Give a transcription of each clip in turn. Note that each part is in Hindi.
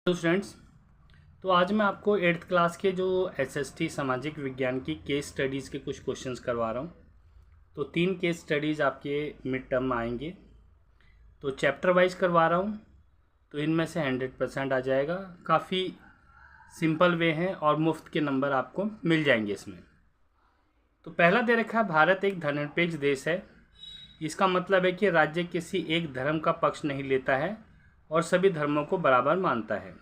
Hello students. तो आज मैं आपको एट्थ क्लास के जो एसएसटी सामाजिक विज्ञान की केस स्टडीज़ के कुछ क्वेश्चंस करवा रहा हूँ। तो 3 केस स्टडीज़ आपके मिड टर्म में आएंगे। तो चैप्टर वाइज करवा रहा हूँ, तो इनमें से 100% आ जाएगा। काफ़ी सिंपल वे हैं और मुफ्त के नंबर आपको मिल जाएंगे इसमें। तो पहला दे रखा है, भारत एक धर्मनिरपेक्ष देश है। इसका मतलब है कि राज्य किसी एक धर्म का पक्ष नहीं लेता है और सभी धर्मों को बराबर मानता है।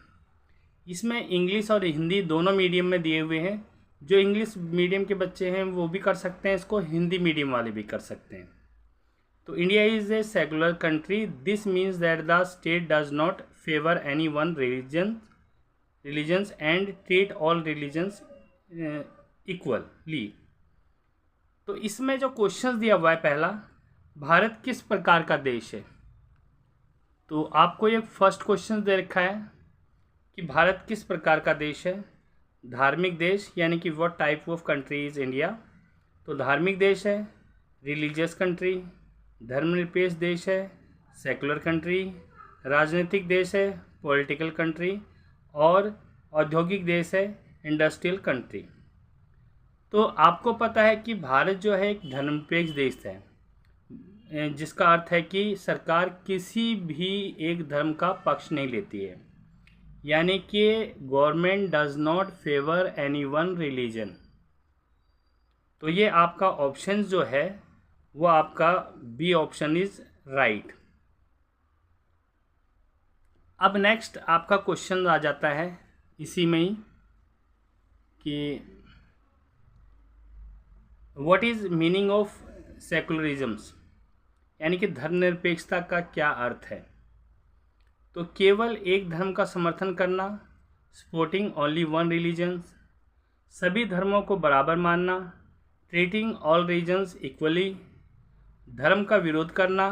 इसमें इंग्लिश और हिंदी दोनों मीडियम में दिए हुए हैं। जो इंग्लिश मीडियम के बच्चे हैं वो भी कर सकते हैं इसको, हिंदी मीडियम वाले भी कर सकते हैं। तो India is a secular country. This means that the state does not favour any one religions and treat all religions equally. तो इसमें जो क्वेश्चन दिया हुआ है, पहला, भारत किस प्रकार का देश है। तो आपको ये फर्स्ट क्वेश्चन दे रखा है कि भारत किस प्रकार का देश है। धार्मिक देश, यानी कि what type of country is India. तो धार्मिक देश है, रिलीजियस कंट्री, धर्मनिरपेक्ष देश है, सेकुलर कंट्री, राजनीतिक देश है, पॉलिटिकल कंट्री, और औद्योगिक देश है, इंडस्ट्रियल कंट्री। तो आपको पता है कि भारत जो है एक धर्मनिरपेक्ष देश है, जिसका अर्थ है कि सरकार किसी भी एक धर्म का पक्ष नहीं लेती है, यानी कि government does not favour any one religion. तो ये आपका ऑप्शन जो है वो आपका बी ऑप्शन इज राइट। अब नेक्स्ट आपका क्वेश्चन आ जाता है इसी में ही कि व्हाट इज मीनिंग ऑफ सेकुलरिज्म्स, यानी कि धर्मनिरपेक्षता का क्या अर्थ है। तो केवल एक धर्म का समर्थन करना, सपोर्टिंग ओनली वन रिलीजन्स, सभी धर्मों को बराबर मानना, ट्रीटिंग ऑल रिलीजन्स इक्वली, धर्म का विरोध करना,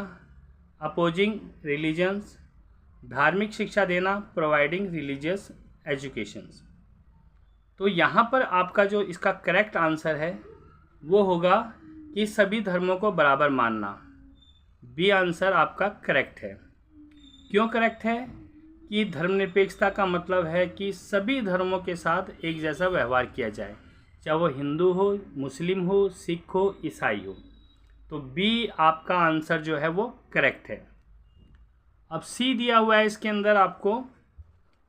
अपोजिंग रिलीजन्स, धार्मिक शिक्षा देना, प्रोवाइडिंग रिलीजियस एजुकेशंस। तो यहाँ पर आपका जो इसका करेक्ट आंसर है वो होगा कि सभी धर्मों को बराबर मानना। बी आंसर आपका करेक्ट है। क्यों करेक्ट है? कि धर्मनिरपेक्षता का मतलब है कि सभी धर्मों के साथ एक जैसा व्यवहार किया जाए, चाहे वो हिंदू हो, मुस्लिम हो, सिख हो, ईसाई हो। तो बी आपका आंसर जो है वो करेक्ट है। अब सी दिया हुआ है इसके अंदर आपको।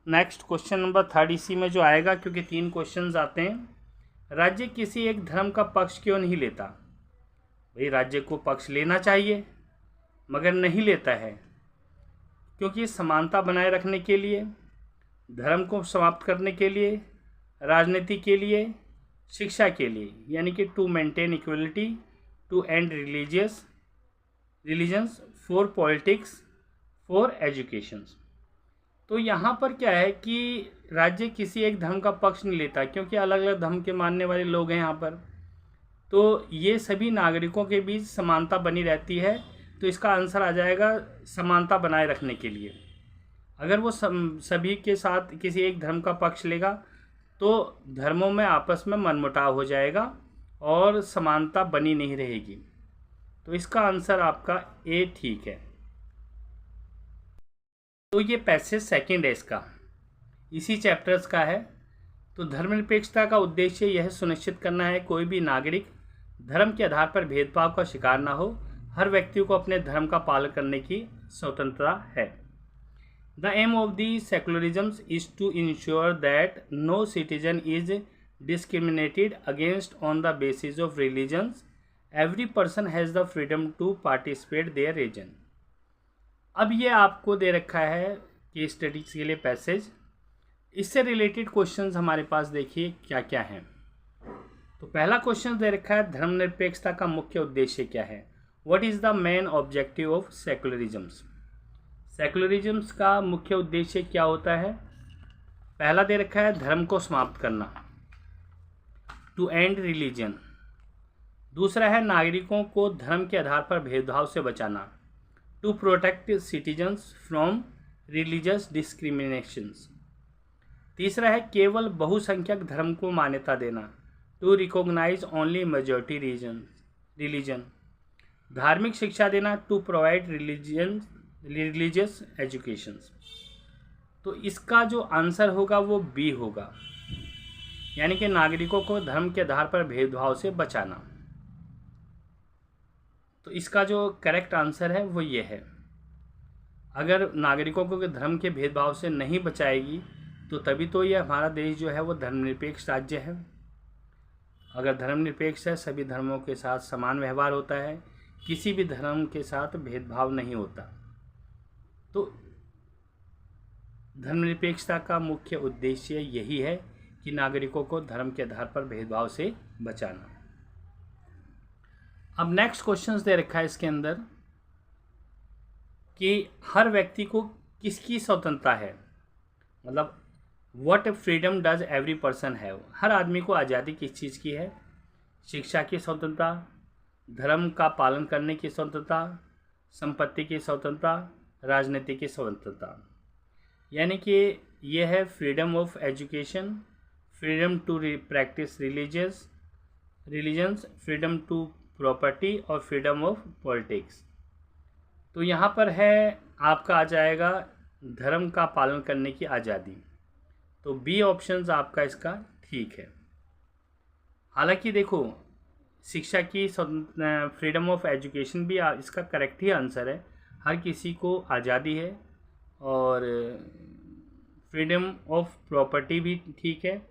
नेक्स्ट क्वेश्चन नंबर 3 इसी में जो आएगा, क्योंकि 3 क्वेश्चंस आते हैं। राज्य किसी एक धर्म का पक्ष क्यों नहीं लेता। भाई राज्य को पक्ष लेना चाहिए मगर नहीं लेता है, क्योंकि समानता बनाए रखने के लिए, धर्म को समाप्त करने के लिए, राजनीति के लिए, शिक्षा के लिए, यानी कि to maintain equality, to and religions, for politics, for educations. तो यहाँ पर क्या है कि राज्य किसी एक धर्म का पक्ष नहीं लेता, क्योंकि अलग अलग धर्म के मानने वाले लोग हैं यहाँ पर। तो ये सभी नागरिकों के बीच समानता बनी रहती है। तो इसका आंसर आ जाएगा समानता बनाए रखने के लिए। अगर वो सभी के साथ किसी एक धर्म का पक्ष लेगा तो धर्मों में आपस में मनमुटाव हो जाएगा और समानता बनी नहीं रहेगी। तो इसका आंसर आपका ए ठीक है। तो ये पैसेज सेकंड है इसका, इसी चैप्टर्स का है। तो धर्मनिरपेक्षता का उद्देश्य यह सुनिश्चित करना है कोई भी नागरिक धर्म के आधार पर भेदभाव का शिकार ना हो। हर व्यक्ति को अपने धर्म का पालन करने की स्वतंत्रता है। The aim of the secularism is to ensure that no citizen is discriminated against on the basis of religions. Every person has the freedom to participate their religion. अब ये आपको दे रखा है केस स्टडीज के लिए पैसेज। इससे रिलेटेड क्वेश्चंस हमारे पास देखिए क्या क्या हैं। तो पहला क्वेश्चन दे रखा है, धर्मनिरपेक्षता का मुख्य उद्देश्य क्या है। What is the main objective of secularisms. Secularisms का मुख्य उद्देश्य क्या होता है। पहला दे रखा है धर्म को समाप्त करना, टू एंड रिलीजन। दूसरा है नागरिकों को धर्म के आधार पर भेदभाव से बचाना, to protect citizens from religious discriminations. तीसरा है केवल बहुसंख्यक धर्म को मान्यता देना, to recognise only majority religion. धार्मिक शिक्षा देना, टू प्रोवाइड रिलीजियस एजुकेशंस। तो इसका जो आंसर होगा वो बी होगा, यानी कि नागरिकों को धर्म के आधार पर भेदभाव से बचाना। तो इसका जो करेक्ट आंसर है वो ये है। अगर नागरिकों को धर्म के भेदभाव से नहीं बचाएगी तो तभी तो ये हमारा देश जो है वो धर्मनिरपेक्ष राज्य है। अगर धर्मनिरपेक्ष है, सभी धर्मों के साथ समान व्यवहार होता है, किसी भी धर्म के साथ भेदभाव नहीं होता। तो धर्मनिरपेक्षता का मुख्य उद्देश्य यही है कि नागरिकों को धर्म के आधार पर भेदभाव से बचाना। अब नेक्स्ट क्वेश्चन दे रखा है इसके अंदर कि हर व्यक्ति को किसकी स्वतंत्रता है, मतलब what freedom does every person have. हर आदमी को आज़ादी किस चीज़ की है? शिक्षा की स्वतंत्रता, धर्म का पालन करने की स्वतंत्रता, संपत्ति की स्वतंत्रता, राजनीति की स्वतंत्रता। यानी कि यह है freedom of education, freedom to practise religions, freedom to property और फ्रीडम ऑफ पॉलिटिक्स। तो यहाँ पर है आपका आ जाएगा धर्म का पालन करने की आज़ादी। तो बी ऑप्शंस आपका इसका ठीक है। हालांकि देखो, शिक्षा की फ्रीडम ऑफ एजुकेशन भी इसका करेक्ट ही आंसर है। हर किसी को आज़ादी है, और फ्रीडम ऑफ प्रॉपर्टी भी ठीक है,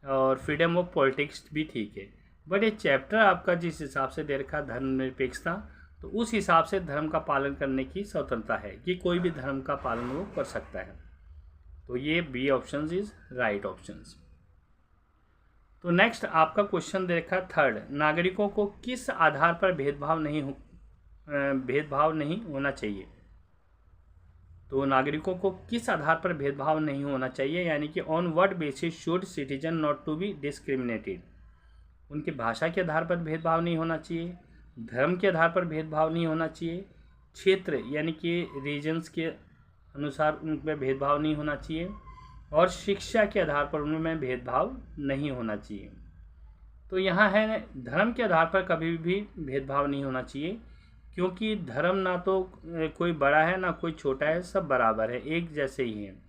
और फ्रीडम ऑफ पॉलिटिक्स भी ठीक है। बट ये चैप्टर आपका जिस हिसाब से दे रखा धर्मनिरपेक्षता, तो उस हिसाब से धर्म का पालन करने की स्वतंत्रता है कि कोई भी धर्म का पालन वो कर सकता है। तो ये B option is right options. तो नेक्स्ट आपका क्वेश्चन दे रखा थर्ड, नागरिकों को किस आधार पर भेदभाव नहीं होना चाहिए। तो नागरिकों को किस आधार पर भेदभाव नहीं होना चाहिए, यानी कि on what basis should citizen not to be discriminated. उनकी भाषा के आधार पर भेदभाव नहीं होना चाहिए, धर्म के आधार पर भेदभाव नहीं होना चाहिए, क्षेत्र यानी कि रीजन्स के अनुसार उनमें भेदभाव नहीं होना चाहिए, और शिक्षा के आधार पर उनमें भेदभाव नहीं होना चाहिए। तो यहाँ है धर्म के आधार पर कभी भी भेदभाव नहीं होना चाहिए, क्योंकि धर्म ना तो कोई बड़ा है ना कोई छोटा है, सब बराबर है, एक जैसे ही हैं।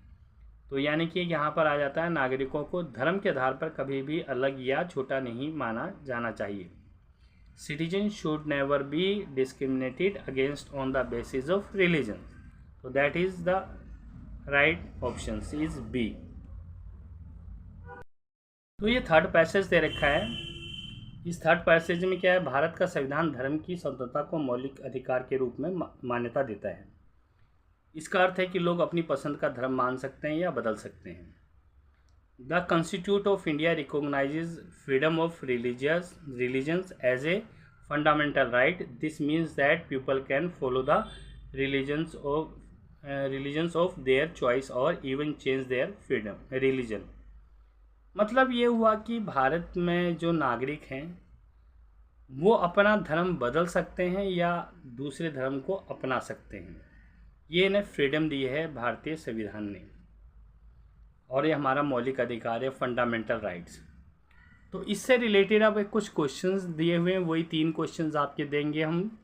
तो यानी कि यहाँ पर आ जाता है नागरिकों को धर्म के आधार पर कभी भी अलग या छोटा नहीं माना जाना चाहिए। Citizen should never be discriminated against on the basis of religion. तो that is the right option is B. तो ये थर्ड पैसेज दे रखा है। इस थर्ड पैसेज में क्या है, भारत का संविधान धर्म की स्वतंत्रता को मौलिक अधिकार के रूप में मान्यता देता है। इसका अर्थ है कि लोग अपनी पसंद का धर्म मान सकते हैं या बदल सकते हैं। The constitute of India recognises freedom of religions as a fundamental right. This means that people can follow the religions of their choice और even change their freedom religion. मतलब ये हुआ कि भारत में जो नागरिक हैं वो अपना धर्म बदल सकते हैं या दूसरे धर्म को अपना सकते हैं। ये इन्हें फ्रीडम दी है भारतीय संविधान ने, और ये हमारा मौलिक अधिकार है, फंडामेंटल राइट्स। तो इससे रिलेटेड अब कुछ क्वेश्चंस दिए हुए हैं, वही 3 क्वेश्चंस आपके देंगे हम।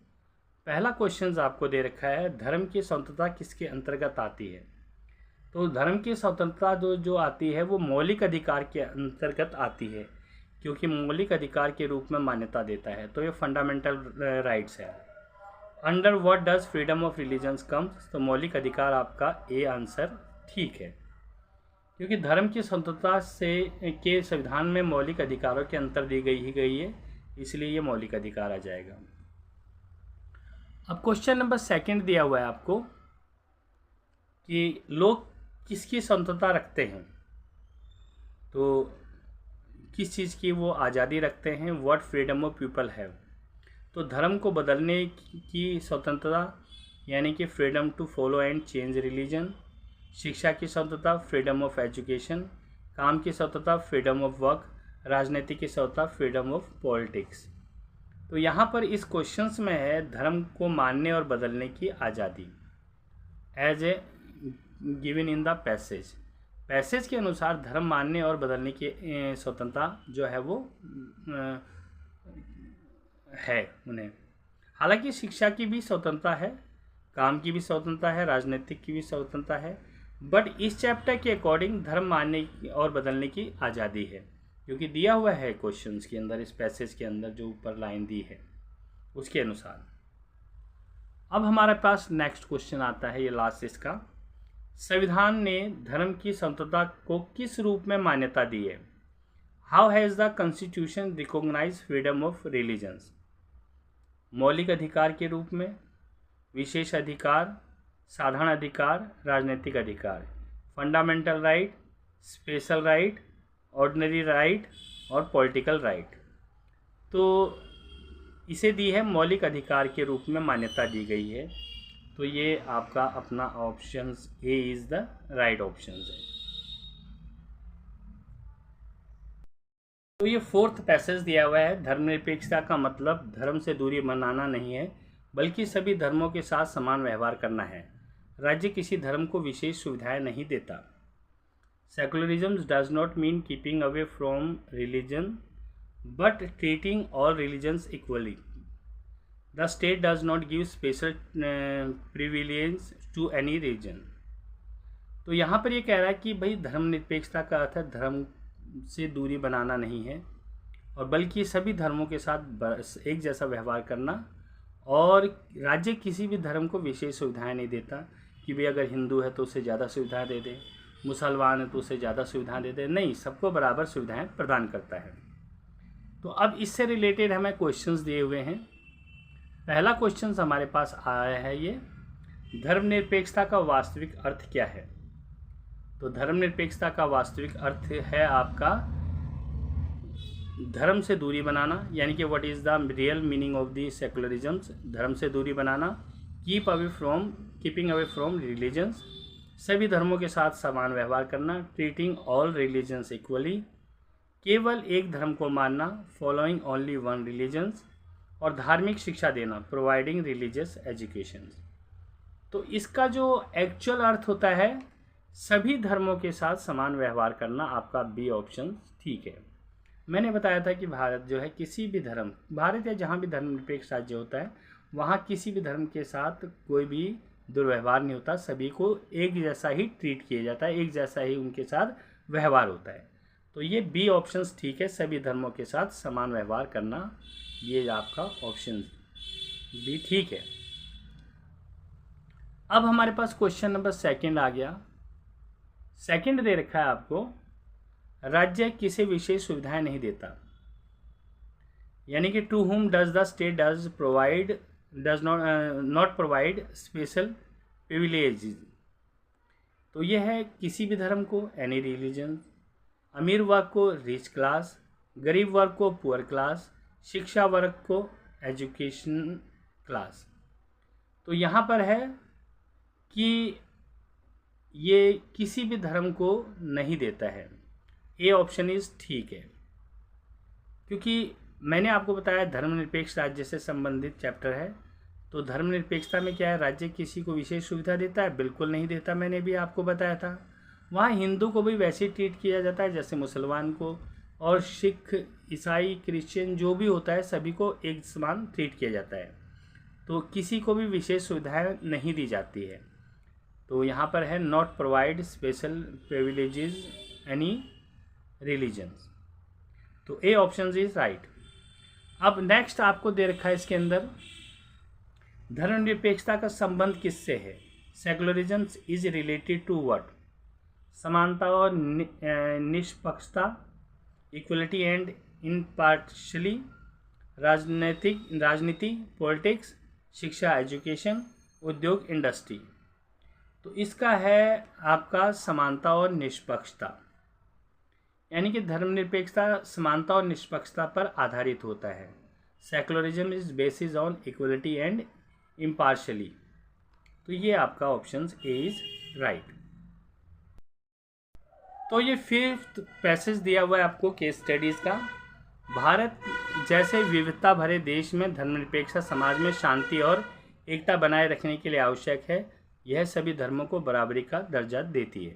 पहला क्वेश्चन आपको दे रखा है, धर्म की स्वतंत्रता किसके अंतर्गत आती है। तो धर्म की स्वतंत्रता जो आती है वो मौलिक अधिकार के अंतर्गत आती है, क्योंकि मौलिक अधिकार के रूप में मान्यता देता है। तो ये फंडामेंटल राइट्स है। Under what does freedom of religions comes. तो मौलिक अधिकार आपका ए आंसर ठीक है, क्योंकि धर्म की स्वतंत्रता से के संविधान में मौलिक अधिकारों के अंतर दी गई है, इसलिए ये मौलिक अधिकार आ जाएगा। अब क्वेश्चन नंबर 2 दिया हुआ है आपको कि लोग किसकी स्वतंत्रता रखते हैं। तो किस चीज़ की वो आज़ादी रखते हैं, what freedom of people have. तो धर्म को बदलने की स्वतंत्रता यानी कि freedom to follow and change religion, शिक्षा की स्वतंत्रता फ्रीडम ऑफ एजुकेशन, काम की स्वतंत्रता फ्रीडम ऑफ वर्क, राजनीति की स्वतंत्रता फ्रीडम ऑफ पॉलिटिक्स। तो यहाँ पर इस क्वेश्चंस में है धर्म को मानने और बदलने की आज़ादी as a given in the passage के अनुसार धर्म मानने और बदलने की स्वतंत्रता जो है वो है उन्हें। हालांकि शिक्षा की भी स्वतंत्रता है, काम की भी स्वतंत्रता है, राजनीतिक की भी स्वतंत्रता है, बट इस चैप्टर के अकॉर्डिंग धर्म मानने और बदलने की आज़ादी है, क्योंकि दिया हुआ है क्वेश्चंस के अंदर, इस पैसेज के अंदर जो ऊपर लाइन दी है उसके अनुसार। अब हमारे पास नेक्स्ट क्वेश्चन आता है, ये लास्ट इसका, संविधान ने धर्म की स्वतंत्रता को किस रूप में मान्यता दी है? How has the constitution recognise freedom of religions? मौलिक अधिकार के रूप में, विशेष अधिकार, साधारण अधिकार, राजनीतिक अधिकार, fundamental right, special right, ordinary right और पॉलिटिकल राइट। तो इसे दी है मौलिक अधिकार के रूप में मान्यता दी गई है। तो ये आपका अपना option A is the right option है। तो ये फोर्थ पैसेज दिया हुआ है, धर्मनिरपेक्षता का मतलब धर्म से दूरी बनाना नहीं है, बल्कि सभी धर्मों के साथ समान व्यवहार करना है। राज्य किसी धर्म को विशेष सुविधाएं नहीं देता। Secularism does not mean keeping away from religion but treating all religions equally. The state does not give special privilege to any reason. तो यहाँ पर ये कह रहा है कि भाई धर्मनिरपेक्षता का अर्थ है धर्म से दूरी बनाना नहीं है, और बल्कि सभी धर्मों के साथ एक जैसा व्यवहार करना, और राज्य किसी भी धर्म को विशेष सुविधाएं नहीं देता कि भाई अगर हिंदू है तो उसे ज़्यादा सुविधाएं दे दे, मुसलमान है तो उसे ज़्यादा सुविधाएं दे दे, नहीं, सबको बराबर सुविधाएं प्रदान करता है। तो अब इससे रिलेटेड हमें क्वेश्चंस दिए हुए हैं। पहला क्वेश्चन हमारे पास आया है, ये धर्मनिरपेक्षता का वास्तविक अर्थ क्या है? तो धर्मनिरपेक्षता का वास्तविक अर्थ है आपका धर्म से दूरी बनाना, यानी कि what is the real meaning of the secularism, धर्म से दूरी बनाना, कीपिंग अवे फ्रॉम रिलीजन्स, सभी धर्मों के साथ समान व्यवहार करना, ट्रीटिंग ऑल रिलीजन्स इक्वली, केवल एक धर्म को मानना, फॉलोइंग ओनली वन रिलीजन्स, और धार्मिक शिक्षा देना, प्रोवाइडिंग रिलीजियस एजुकेशन। तो इसका जो एक्चुअल अर्थ होता है सभी धर्मों के साथ समान व्यवहार करना, आपका बी ऑप्शन ठीक है। मैंने बताया था कि भारत जो है किसी भी धर्म, भारत या जहाँ भी धर्मनिरपेक्ष राज्य होता है वहाँ किसी भी धर्म के साथ कोई भी दुर्व्यवहार नहीं होता, सभी को एक जैसा ही ट्रीट किया जाता है, एक जैसा ही उनके साथ व्यवहार होता है। तो ये बी ऑप्शन ठीक है, सभी धर्मों के साथ समान व्यवहार करना, ये आपका ऑप्शन बी ठीक है। अब हमारे पास क्वेश्चन नंबर सेकंड आ गया। सेकंड दे रखा है आपको, राज्य किसे विशेष सुविधाएं नहीं देता, यानी कि to whom does the state does not provide special privileges. तो यह है किसी भी धर्म को, एनी रिलीजन, अमीर वर्ग को रिच क्लास, गरीब वर्ग को पुअर क्लास, शिक्षा वर्ग को एजुकेशन क्लास। तो यहाँ पर है कि ये किसी भी धर्म को नहीं देता है, ए ऑप्शन इज ठीक है, क्योंकि मैंने आपको बताया धर्मनिरपेक्ष राज्य से संबंधित चैप्टर है। तो धर्मनिरपेक्षता में क्या है, राज्य किसी को विशेष सुविधा देता है? बिल्कुल नहीं देता, मैंने भी आपको बताया था। वहाँ हिंदू को भी वैसे ही ट्रीट किया जाता है जैसे मुसलमान को, और सिख, ईसाई, क्रिश्चियन जो भी होता है सभी को एक समान ट्रीट किया जाता है। तो किसी को भी विशेष सुविधाएं नहीं दी जाती है। तो यहाँ पर है not provide special privileges any religions. तो ए ऑप्शन इज राइट। अब नेक्स्ट आपको दे रखा है इसके अंदर, धर्मनिरपेक्षता का संबंध किससे है? Secularism is related to what? समानता और निष्पक्षता, इक्वलिटी एंड इम्पार्शियली, राजनीति, पॉलिटिक्स, शिक्षा एजुकेशन, उद्योग इंडस्ट्री। तो इसका है आपका समानता और निष्पक्षता, यानी कि धर्मनिरपेक्षता समानता और निष्पक्षता पर आधारित होता है। Secularism is basis on equality and impartially. तो ये आपका ऑप्शन ए इज राइट। तो ये फिफ्थ पैसेज दिया हुआ है आपको केस स्टडीज़ का। भारत जैसे विविधता भरे देश में धर्मनिरपेक्षता समाज में शांति और एकता बनाए रखने के लिए आवश्यक है। यह सभी धर्मों को बराबरी का दर्जा देती है।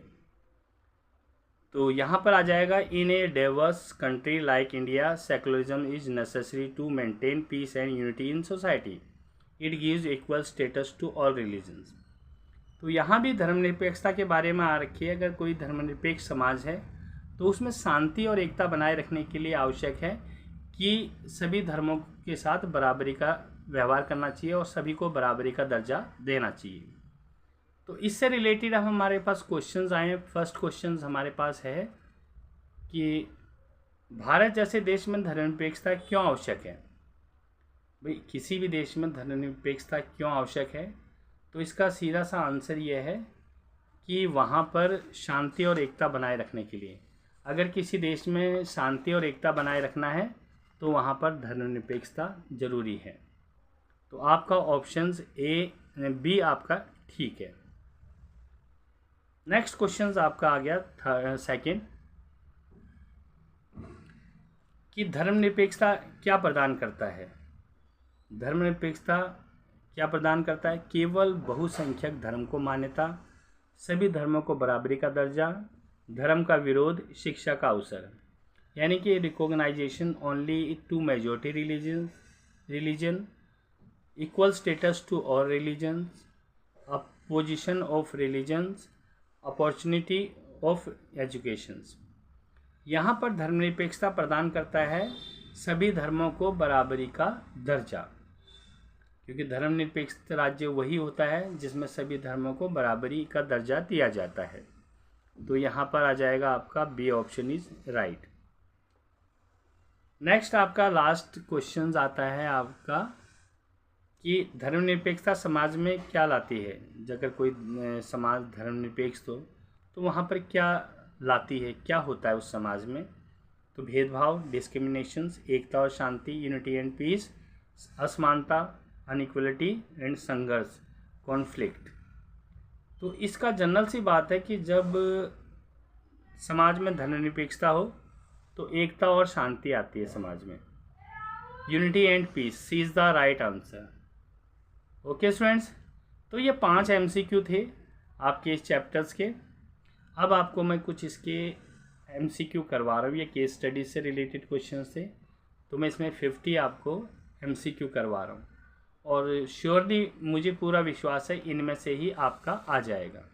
तो यहाँ पर आ जाएगा, in a diverse country like India secularism is necessary to maintain peace and unity in society. It gives equal status to all religions. तो यहाँ भी धर्मनिरपेक्षता के बारे में आ रखी है। अगर कोई धर्मनिरपेक्ष समाज है तो उसमें शांति और एकता बनाए रखने के लिए आवश्यक है कि सभी धर्मों के साथ बराबरी का व्यवहार करना चाहिए और सभी को बराबरी का दर्जा देना चाहिए। तो इससे रिलेटेड अब हमारे पास क्वेश्चंस आए हैं। फर्स्ट क्वेश्चन हमारे पास है कि भारत जैसे देश में धर्मनिरपेक्षता क्यों आवश्यक है। भाई किसी भी देश में धर्मनिरपेक्षता क्यों आवश्यक है, तो इसका सीधा सा आंसर ये है कि वहाँ पर शांति और एकता बनाए रखने के लिए, अगर किसी देश में शांति और एकता बनाए रखना है तो वहाँ पर धर्मनिरपेक्षता जरूरी है। तो आपका ऑप्शंस ए बी आपका ठीक है। नेक्स्ट क्वेश्चन आपका आ गया सेकंड कि धर्मनिरपेक्षता क्या प्रदान करता है। धर्मनिरपेक्षता क्या प्रदान करता है? केवल बहुसंख्यक धर्म को मान्यता, सभी धर्मों को बराबरी का दर्जा, धर्म का विरोध, शिक्षा का अवसर, यानी कि recognisation only to majority religion, equal status to all religions, opposition of religions, opportunity of educations. यहाँ पर धर्मनिरपेक्षता प्रदान करता है सभी धर्मों को बराबरी का दर्जा, क्योंकि धर्मनिरपेक्ष राज्य वही होता है जिसमें सभी धर्मों को बराबरी का दर्जा दिया जाता है। तो यहाँ पर आ जाएगा आपका B option is right. Next आपका लास्ट क्वेश्चन आता है आपका कि धर्मनिरपेक्षता समाज में क्या लाती है। अगर कोई समाज धर्मनिरपेक्ष तो वहाँ पर क्या लाती है, क्या होता है उस समाज में। तो भेदभाव, डिस्क्रिमिनेशंस, एकता और शांति, यूनिटी एंड पीस, असमानता, अनइक्वलिटी एंड संघर्ष, कॉन्फ्लिक्ट। तो इसका जनरल सी बात है कि जब समाज में धर्मनिरपेक्षता हो तो एकता और शांति आती है समाज में। Unity and peace, C is the right answer. Okay students, तो ये 5 MCQ थे आपके इस चैप्टर्स के। अब आपको मैं कुछ इसके MCQ करवा रहा हूँ, ये केस स्टडीज से रिलेटेड क्वेश्चन थे, तो मैं इसमें 50 आपको MCQ करवा रहा हूँ और श्योरली मुझे पूरा विश्वास है इनमें से ही आपका आ जाएगा।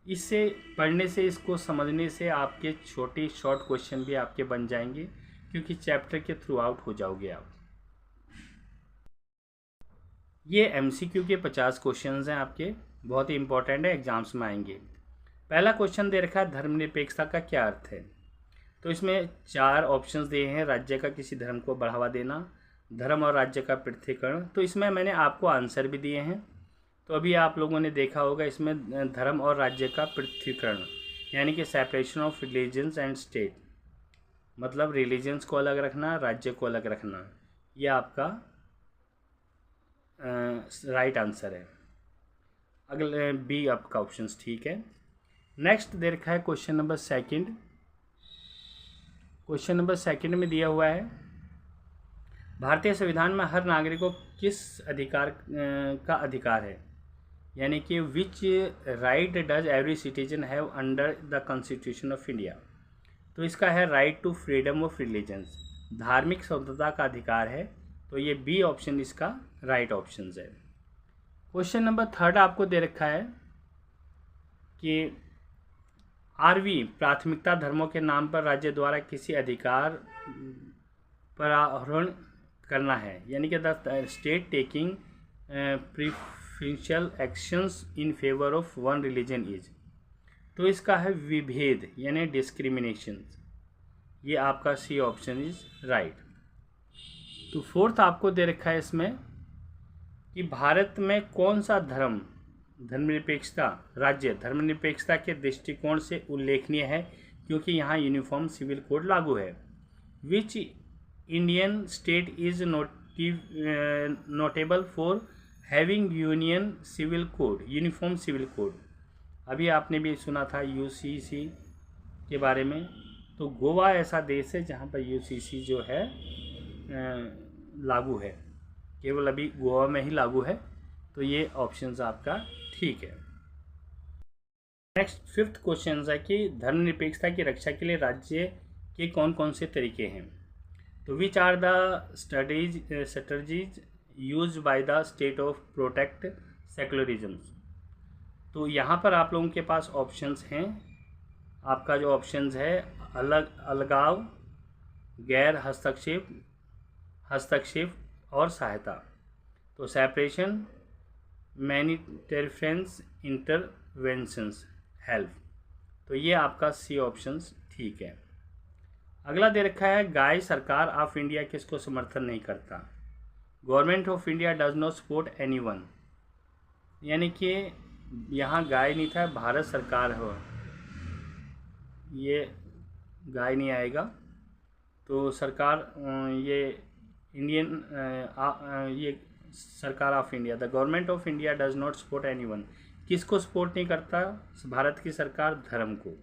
इससे पढ़ने से, इसको समझने से आपके छोटे शॉर्ट क्वेश्चन भी आपके बन जाएंगे, क्योंकि चैप्टर के थ्रू आउट हो जाओगे आप। ये MCQ के 50 क्वेश्चंस हैं आपके, बहुत ही इंपॉर्टेंट है, एग्जाम्स में आएंगे। पहला क्वेश्चन दे रखा है धर्मनिरपेक्षता का क्या अर्थ है। तो इसमें 4 ऑप्शंस दिए हैं। राज्य का किसी धर्म को बढ़ावा देना, धर्म और राज्य का पृथक्करण। तो इसमें मैंने आपको आंसर भी दिए हैं। तो अभी आप लोगों ने देखा होगा इसमें धर्म और राज्य का पृथक्करण, यानी कि separation of religions and state, मतलब रिलीजन्स को अलग रखना, राज्य को अलग रखना। ये आपका राइट आंसर है। अगले बी आपका ऑप्शन ठीक है। नेक्स्ट दे रखा है question number second. Question number second में दिया हुआ है भारतीय संविधान में हर नागरिक को किस अधिकार का अधिकार है, यानी कि which right does every citizen have under the constitution of India. तो इसका है right to freedom of religions, धार्मिक स्वतंत्रता का अधिकार है। तो ये बी ऑप्शन इसका राइट ऑप्शन है। क्वेश्चन नंबर थर्ड आपको दे रखा है कि आरवी प्राथमिकता धर्मों के नाम पर राज्य द्वारा किसी अधिकार पर आरोहण करना है, यानी कि the state taking preferential actions in favour of one religion is. तो इसका है विभेद, यानी डिस्क्रिमिनेशन। ये आपका सी ऑप्शन इज राइट। तो फोर्थ आपको दे रखा है इसमें कि भारत में कौन सा धर्म धर्मनिरपेक्षता राज्य धर्मनिरपेक्षता के दृष्टिकोण से उल्लेखनीय है, क्योंकि यहाँ यूनिफॉर्म सिविल कोड लागू है। Which Indian state is notable for having union civil code, uniform civil code. अभी आपने भी सुना था UCC के बारे में। तो गोवा ऐसा देश है जहाँ पर UCC जो है लागू है, केवल अभी गोवा में ही लागू है। तो ये ऑप्शंस आपका ठीक है। नेक्स्ट फिफ्थ क्वेश्चन है कि धर्मनिरपेक्षता की रक्षा के लिए राज्य के कौन कौन से तरीके हैं। तो which are the strategies use by the state of protect secularism. तो यहाँ पर आप लोगों के पास ऑप्शंस हैं। आपका जो ऑप्शंस है अलगाव, गैर हस्तक्षेप, हस्तक्षेप और सहायता। तो सेपरेशन, मैनिटेरिफेंस, इंटरवेंशंस, हेल्प। तो ये आपका सी ऑप्शंस ठीक है। अगला दे रखा है गाय सरकार ऑफ इंडिया किसको समर्थन नहीं करता। Government of India does not support anyone, यानी कि यहाँ गाय नहीं था, भारत सरकार हो, ये गाय नहीं आएगा। तो सरकार ये इंडियन ये सरकार of India, the government of India does not support anyone, किसको सपोर्ट नहीं करता, भारत की सरकार धर्म को।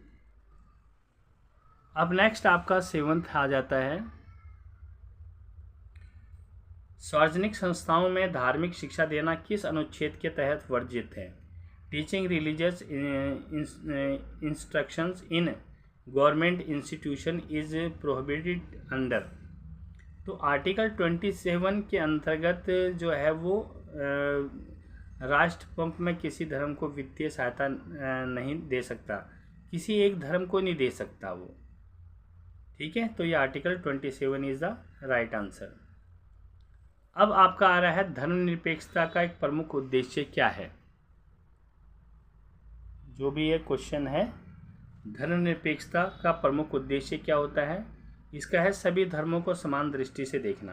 अब नेक्स्ट आपका 7th आ जाता है, सार्वजनिक संस्थाओं में धार्मिक शिक्षा देना किस अनुच्छेद के तहत वर्जित है। Teaching religious instructions in government institution is prohibited under. तो आर्टिकल 27 के अंतर्गत जो है वो राष्ट्रपंप में किसी धर्म को वित्तीय सहायता नहीं दे सकता, किसी एक धर्म को नहीं दे सकता वो, ठीक है। तो ये article 27 is the right answer. अब आपका आ रहा है धर्मनिरपेक्षता का एक प्रमुख उद्देश्य क्या है। जो भी ये क्वेश्चन है, धर्मनिरपेक्षता का प्रमुख उद्देश्य क्या होता है, इसका है सभी धर्मों को समान दृष्टि से देखना।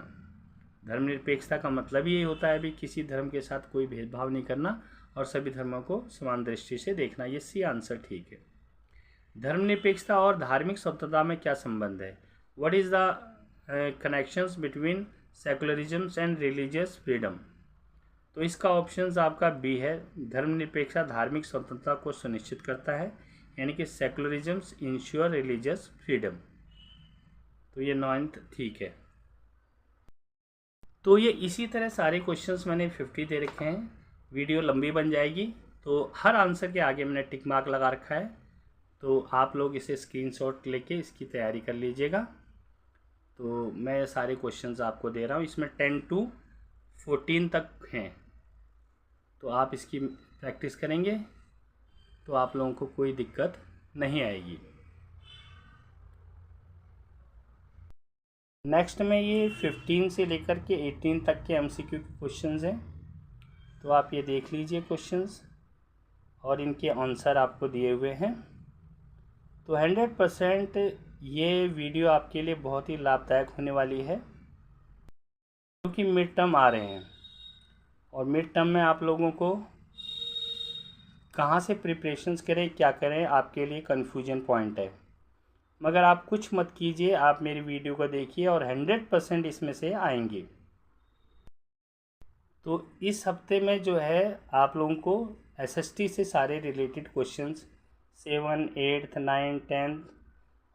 धर्मनिरपेक्षता का मतलब ये होता है भी किसी धर्म के साथ कोई भेदभाव नहीं करना और सभी धर्मों को समान दृष्टि से देखना। ये सी आंसर ठीक है। धर्मनिरपेक्षता और धार्मिक स्वतंत्रता में क्या संबंध है। What is the connections between secularism and religious freedom. तो इसका ऑप्शंस आपका बी है, धर्मनिरपेक्षता धार्मिक स्वतंत्रता को सुनिश्चित करता है, यानी कि सेकुलरिज्म इंश्योर रिलीजियस फ्रीडम। तो ये 9th ठीक है। तो ये इसी तरह सारे क्वेश्चंस मैंने 50 दे रखे हैं। वीडियो लंबी बन जाएगी, तो हर आंसर के आगे मैंने टिक मार्क लगा रखा है, तो आप लोग इसे स्क्रीनशॉट लेके इसकी तैयारी कर लीजिएगा। तो मैं सारे क्वेश्चंस आपको दे रहा हूँ, इसमें 10 to 14 तक हैं, तो आप इसकी प्रैक्टिस करेंगे तो आप लोगों को कोई दिक्कत नहीं आएगी। नेक्स्ट में ये 15 से लेकर के 18 तक के MCQ के क्वेश्चंस हैं, तो आप ये देख लीजिए क्वेश्चंस और इनके आंसर आपको दिए हुए हैं। तो 100% ये वीडियो आपके लिए बहुत ही लाभदायक होने वाली है, क्योंकि मिड टर्म आ रहे हैं और मिड टर्म में आप लोगों को कहाँ से प्रिपरेशंस करें, क्या करें, आपके लिए कन्फ्यूजन पॉइंट है। मगर आप कुछ मत कीजिए, आप मेरी वीडियो को देखिए और 100% इसमें से आएंगे। तो इस हफ्ते में जो है आप लोगों को SST से सारे रिलेटेड क्वेश्चंस 7, 8, 9, 10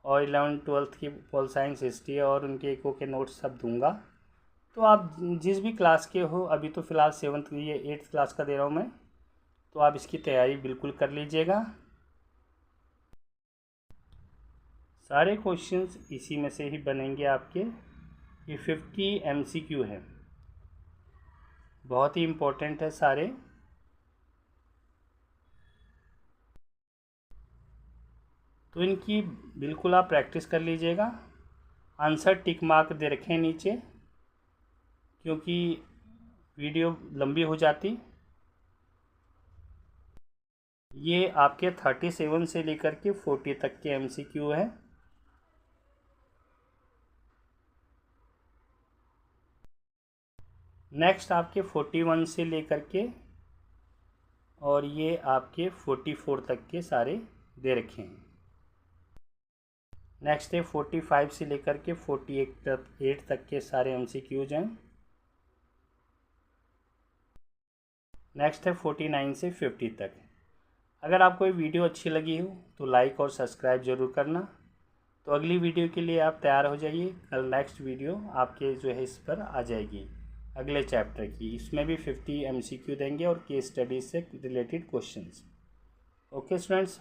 और 11, 12 की पोल साइंस, हिस्ट्री और उनके इको के नोट्स सब दूंगा। तो आप जिस भी क्लास के हो, अभी तो फ़िलहाल 7th ये 8th क्लास का दे रहा हूँ मैं, तो आप इसकी तैयारी बिल्कुल कर लीजिएगा। सारे क्वेश्चंस इसी में से ही बनेंगे आपके। ये 50 MCQ है, बहुत ही इम्पोर्टेंट है सारे। तो इनकी बिल्कुल आप प्रैक्टिस कर लीजिएगा। आंसर टिक मार्क दे रखें नीचे, क्योंकि वीडियो लंबी हो जाती। ये आपके 37 से लेकर के 40 तक के MCQ है। नेक्स्ट आपके 41 से लेकर के और ये आपके 44 तक के सारे दे रखे हैं। नेक्स्ट है 45 से लेकर के 48 तक के सारे MCQs हैं। नेक्स्ट है 49 से 50 तक। अगर आपको ये वीडियो अच्छी लगी हो तो लाइक और सब्सक्राइब ज़रूर करना। तो अगली वीडियो के लिए आप तैयार हो जाइए। कल नेक्स्ट वीडियो आपके जो है इस पर आ जाएगी अगले चैप्टर की। इसमें भी 50 MCQ देंगे और केस स्टडीज से रिलेटेड क्वेश्चंस। Okay students.